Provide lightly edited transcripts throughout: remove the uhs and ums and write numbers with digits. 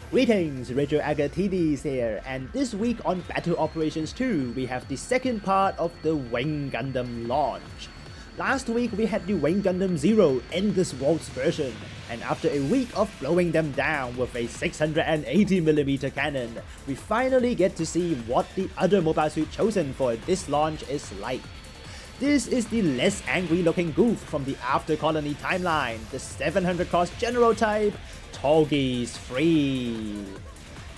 Greetings, Rigil Agateiades here, and this week on Battle Operations 2, we have the second part of the Wing Gundam Launch. Last week we had the Wing Gundam Zero Endless Waltz version, and after a week of blowing them down with a 680mm cannon, we finally get to see what the other mobile suit chosen for this launch is like. This is the less angry looking goof from the After Colony timeline, the 700 cost general type, Tallgeese 3.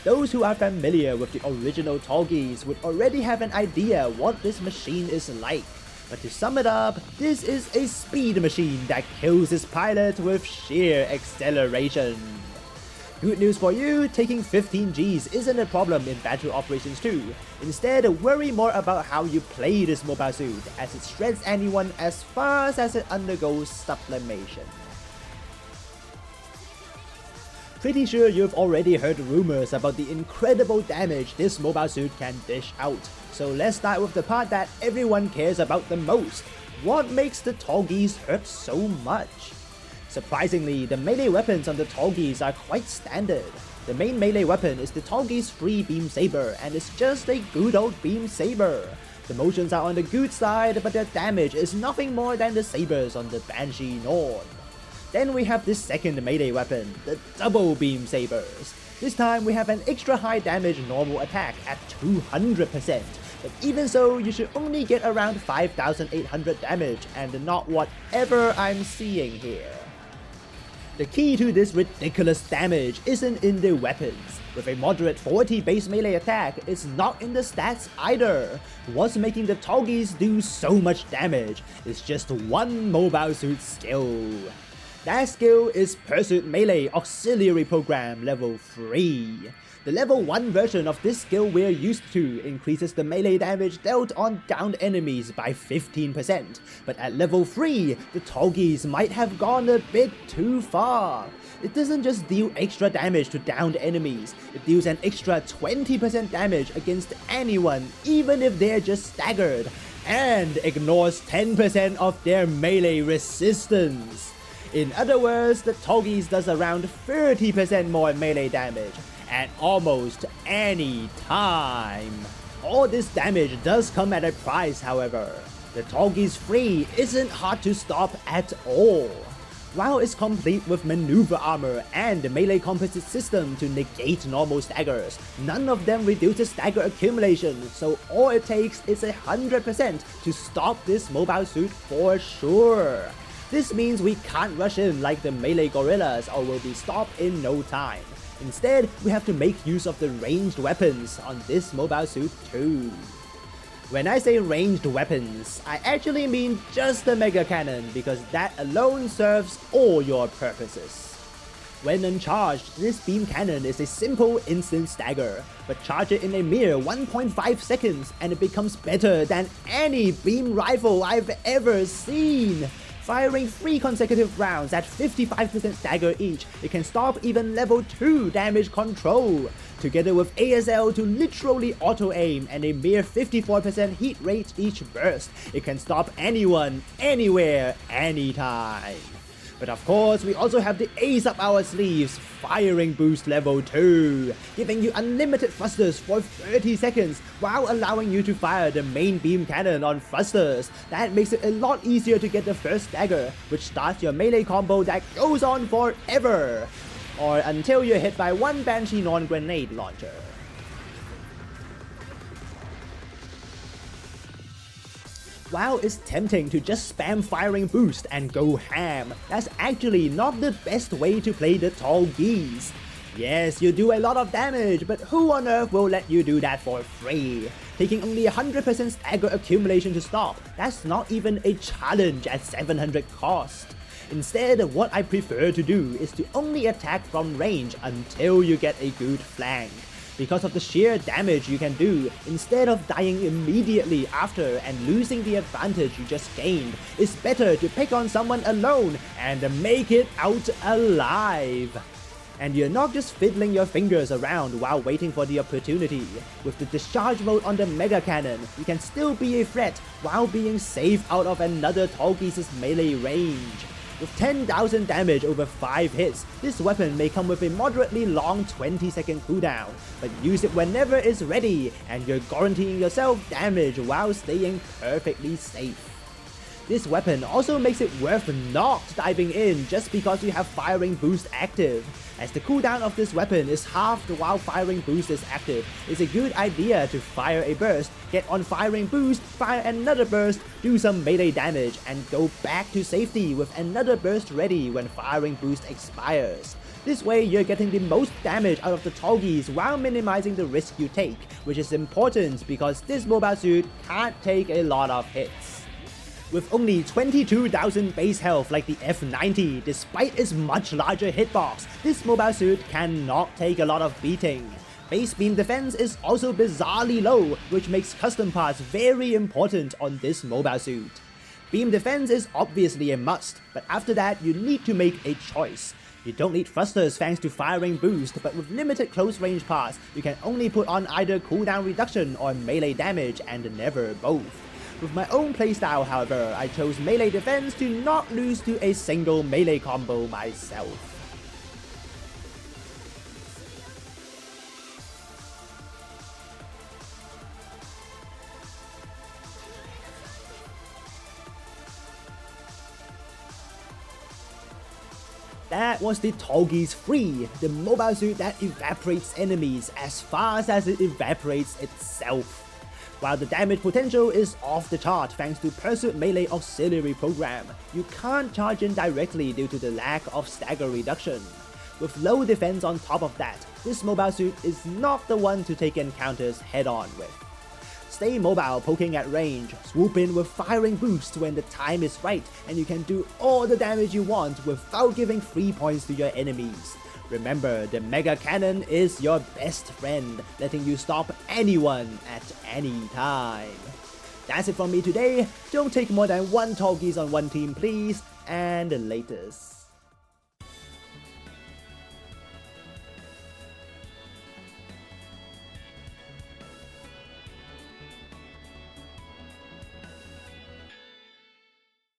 Those who are familiar with the original Tallgeese would already have an idea what this machine is like, but to sum it up, this is a speed machine that kills its pilot with sheer acceleration. Good news for you, taking 15 Gs isn't a problem in Battle Operations 2. Instead, worry more about how you play this mobile suit, as it shreds anyone as fast as it undergoes sublimation. Pretty sure you've already heard rumors about the incredible damage this mobile suit can dish out, so let's start with the part that everyone cares about the most. What makes the Tallgeese hurt so much? Surprisingly, the melee weapons on the Tallgeese are quite standard. The main melee weapon is the Tallgeese 3 Beam Saber, and it's just a good old Beam Saber. The motions are on the good side, but their damage is nothing more than the sabers on the Banshee Norn. Then we have this second melee weapon, the Double Beam Sabers. This time we have an extra high damage normal attack at 200%, but even so you should only get around 5800 damage and not whatever I'm seeing here. The key to this ridiculous damage isn't in the weapons. With a moderate 40 base melee attack, it's not in the stats either. What's making the Tallgeese do so much damage is just one mobile suit skill. That skill is Pursuit Melee Auxiliary Program level 3. The level 1 version of this skill we're used to increases the melee damage dealt on downed enemies by 15%, but at level 3, the Tallgeese might have gone a bit too far. It doesn't just deal extra damage to downed enemies, it deals an extra 20% damage against anyone even if they're just staggered, and ignores 10% of their melee resistance. In other words, the Tallgeese does around 30% more melee damage at almost any time. All this damage does come at a price, however. The Tallgeese 3 isn't hard to stop at all. While it's complete with maneuver armor and the melee composite system to negate normal staggers, none of them reduces stagger accumulation, so all it takes is 100% to stop this mobile suit for sure. This means we can't rush in like the melee gorillas or will be stopped in no time. Instead, we have to make use of the ranged weapons on this mobile suit too. When I say ranged weapons, I actually mean just the Mega Cannon, because that alone serves all your purposes. When uncharged, this beam cannon is a simple instant stagger, but charge it in a mere 1.5 seconds and it becomes better than any beam rifle I've ever seen. Firing 3 consecutive rounds at 55% stagger each, it can stop even level 2 damage control. Together with ASL to literally auto-aim and a mere 54% hit rate each burst, it can stop anyone, anywhere, anytime. But of course, we also have the ace up our sleeves, Firing Boost level 2, giving you unlimited thrusters for 30 seconds while allowing you to fire the main beam cannon on thrusters. That makes it a lot easier to get the first stagger, which starts your melee combo that goes on forever, or until you're hit by one Banshee Norn grenade launcher. While it's tempting to just spam Firing Boost and go ham, that's actually not the best way to play the Tallgeese. Yes, you do a lot of damage, but who on earth will let you do that for free? Taking only 100% stagger accumulation to stop, that's not even a challenge at 700 cost. Instead, what I prefer to do is to only attack from range until you get a good flank. Because of the sheer damage you can do, instead of dying immediately after and losing the advantage you just gained, it's better to pick on someone alone and make it out alive. And you're not just fiddling your fingers around while waiting for the opportunity. With the discharge mode on the Mega Cannon, you can still be a threat while being safe out of another Tallgeese's melee range. With 10,000 damage over 5 hits, this weapon may come with a moderately long 20-second cooldown, but use it whenever it's ready, and you're guaranteeing yourself damage while staying perfectly safe. This weapon also makes it worth not diving in just because you have firing boost active. As the cooldown of this weapon is halved while firing boost is active, it's a good idea to fire a burst, get on firing boost, fire another burst, do some melee damage, and go back to safety with another burst ready when firing boost expires. This way you're getting the most damage out of the Tallgeese while minimizing the risk you take, which is important because this mobile suit can't take a lot of hits. With only 22,000 base health like the F90, despite its much larger hitbox, this mobile suit cannot take a lot of beating. Base beam defense is also bizarrely low, which makes custom parts very important on this mobile suit. Beam defense is obviously a must, but after that you need to make a choice. You don't need thrusters thanks to firing boost, but with limited close range parts, you can only put on either cooldown reduction or melee damage and never both. With my own playstyle, however, I chose melee defense to not lose to a single melee combo myself. That was the Tallgeese 3, the mobile suit that evaporates enemies as fast as it evaporates itself. While the damage potential is off the chart thanks to Pursuit Melee Auxiliary program, you can't charge in directly due to the lack of stagger reduction. With low defense on top of that, this mobile suit is not the one to take encounters head on with. Stay mobile poking at range, swoop in with firing boost when the time is right, and you can do all the damage you want without giving free points to your enemies. Remember, the Mega Cannon is your best friend, letting you stop anyone at any time. That's it from me today. Don't take more than one Tallgeese on one team please, and latest.